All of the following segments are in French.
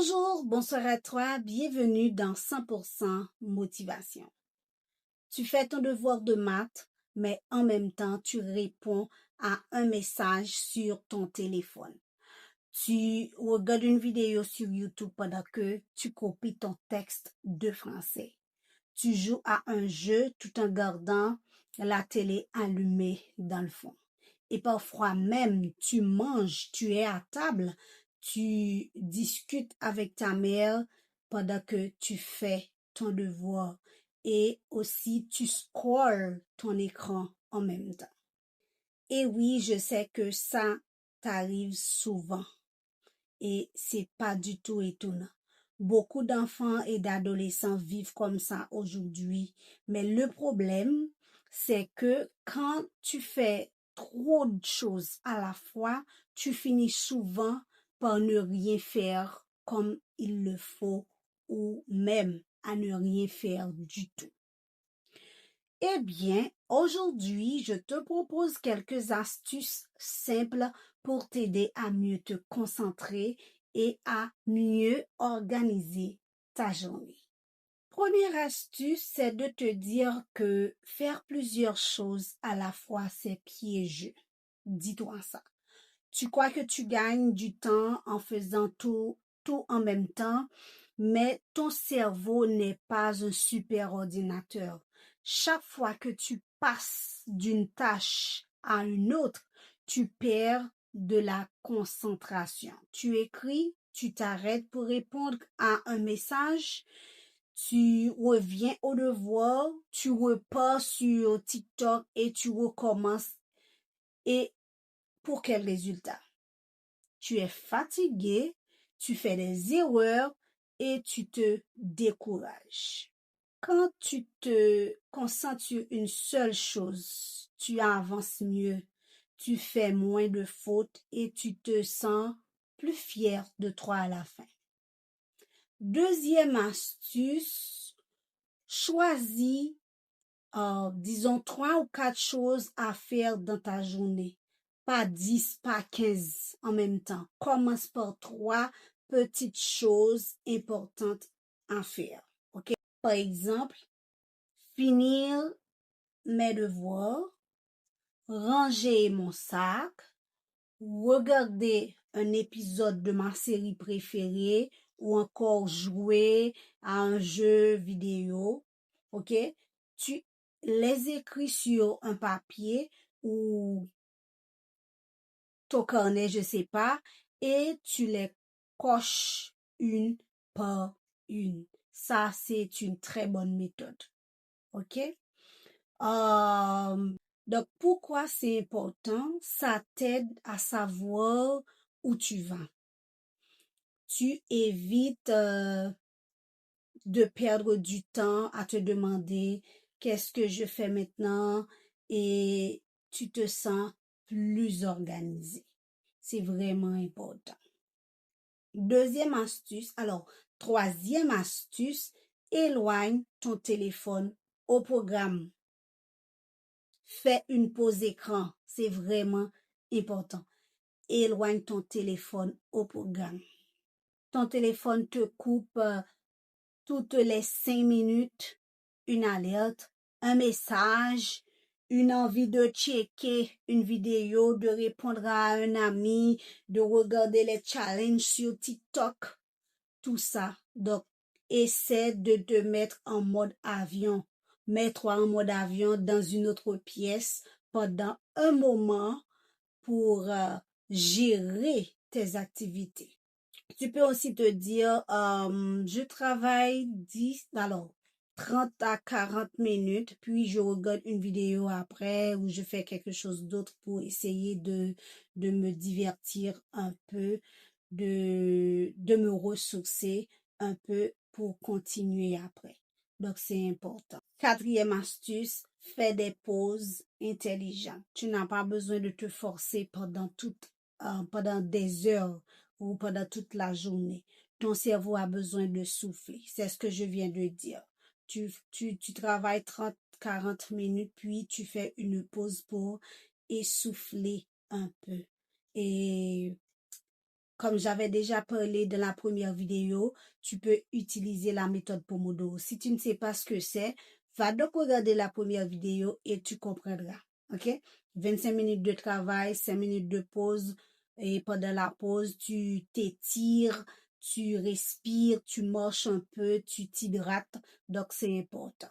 Bonjour, bonsoir à toi, bienvenue dans 100% motivation. Tu fais ton devoir de maths, mais en même temps, tu réponds à un message sur ton téléphone. Tu regardes une vidéo sur YouTube pendant que tu copies ton texte de français. Tu joues à un jeu tout en gardant la télé allumée dans le fond. Et parfois même, tu manges, tu es à table, tu discutes avec ta mère pendant que tu fais ton devoir. Et aussi, tu scrolles ton écran en même temps. Et oui, je sais que ça t'arrive souvent. Et c'est pas du tout étonnant. Beaucoup d'enfants et d'adolescents vivent comme ça aujourd'hui. Mais le problème, c'est que quand tu fais trop de choses à la fois, tu finis souvent par ne rien faire comme il le faut ou même à ne rien faire du tout. Eh bien, aujourd'hui, je te propose quelques astuces simples pour t'aider à mieux te concentrer et à mieux organiser ta journée. Première astuce, c'est de te dire que faire plusieurs choses à la fois, c'est piégeux. Dis-toi ça. Tu crois que tu gagnes du temps en faisant tout en même temps, mais ton cerveau n'est pas un super ordinateur. Chaque fois que tu passes d'une tâche à une autre, tu perds de la concentration. Tu écris, tu t'arrêtes pour répondre à un message, tu reviens au devoir, tu repars sur TikTok et tu recommences. Et pour quel résultat? Tu es fatigué, tu fais des erreurs et tu te décourages. Quand tu te concentres sur une seule chose, tu avances mieux, tu fais moins de fautes et tu te sens plus fier de toi à la fin. Deuxième astuce, choisis, disons, 3 ou 4 choses à faire dans ta journée. Pas 10, pas 15 en même temps. Commence par 3 petites choses importantes à faire. OK? Par exemple, finir mes devoirs, ranger mon sac, regarder un épisode de ma série préférée ou encore jouer à un jeu vidéo. OK? Tu les écris sur un papier ou ton carnet, je sais pas, et tu les coches une par une. Ça, c'est une très bonne méthode. OK? Donc, pourquoi c'est important? Ça t'aide à savoir où tu vas. Tu évites de perdre du temps à te demander qu'est-ce que je fais maintenant et tu te sens plus organisé. C'est vraiment important. Troisième astuce, éloigne ton téléphone au programme. Fais une pause écran, c'est vraiment important. Éloigne ton téléphone au programme. Ton téléphone te coupe toutes les 5 minutes, une alerte, un message, une envie de checker une vidéo, de répondre à un ami, de regarder les challenges sur TikTok, tout ça. Donc, essaie de te mettre en mode avion. Mets-toi en mode avion dans une autre pièce pendant un moment pour gérer tes activités. Tu peux aussi te dire, je travaille 30 à 40 minutes, puis je regarde une vidéo après ou je fais quelque chose d'autre pour essayer de me divertir un peu, de me ressourcer un peu pour continuer après. Donc, c'est important. Quatrième astuce, fais des pauses intelligentes. Tu n'as pas besoin de te forcer pendant des heures ou pendant toute la journée. Ton cerveau a besoin de souffler. C'est ce que je viens de dire. Tu travailles 30, 40 minutes, puis tu fais une pause pour essouffler un peu. Et comme j'avais déjà parlé dans la première vidéo, tu peux utiliser la méthode Pomodoro. Si tu ne sais pas ce que c'est, va donc regarder la première vidéo et tu comprendras. OK? 25 minutes de travail, 5 minutes de pause. Et pendant la pause, tu t'étires, tu respires, tu marches un peu, tu t'hydrates. Donc, c'est important.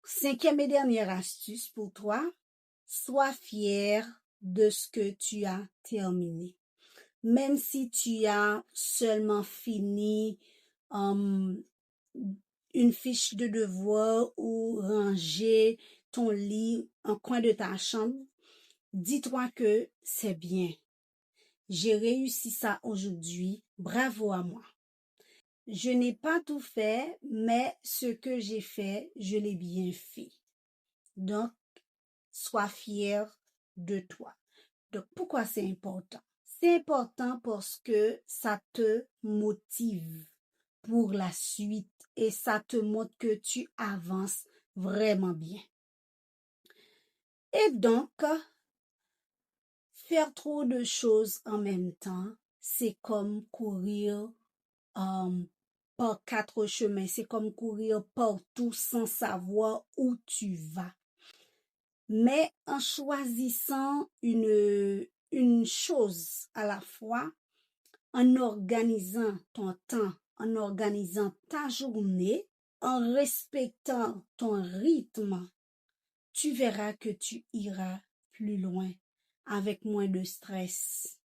Cinquième et dernière astuce pour toi, sois fier de ce que tu as terminé. Même si tu as seulement fini une fiche de devoir ou ranger ton lit, un coin de ta chambre, dis-toi que c'est bien. J'ai réussi ça aujourd'hui. Bravo à moi. Je n'ai pas tout fait, mais ce que j'ai fait, je l'ai bien fait. Donc, sois fier de toi. Donc, pourquoi c'est important? C'est important parce que ça te motive pour la suite et ça te montre que tu avances vraiment bien. Et donc, faire trop de choses en même temps, c'est comme courir par 4 chemins. C'est comme courir partout sans savoir où tu vas. Mais en choisissant une chose à la fois, en organisant ton temps, en organisant ta journée, en respectant ton rythme, tu verras que tu iras plus loin avec moins de stress.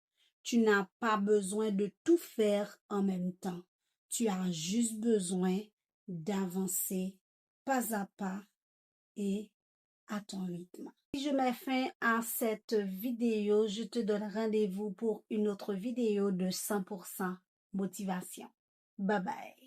Tu n'as pas besoin de tout faire en même temps. Tu as juste besoin d'avancer pas à pas et à ton rythme. Si je mets fin à cette vidéo, je te donne rendez-vous pour une autre vidéo de 100% motivation. Bye bye.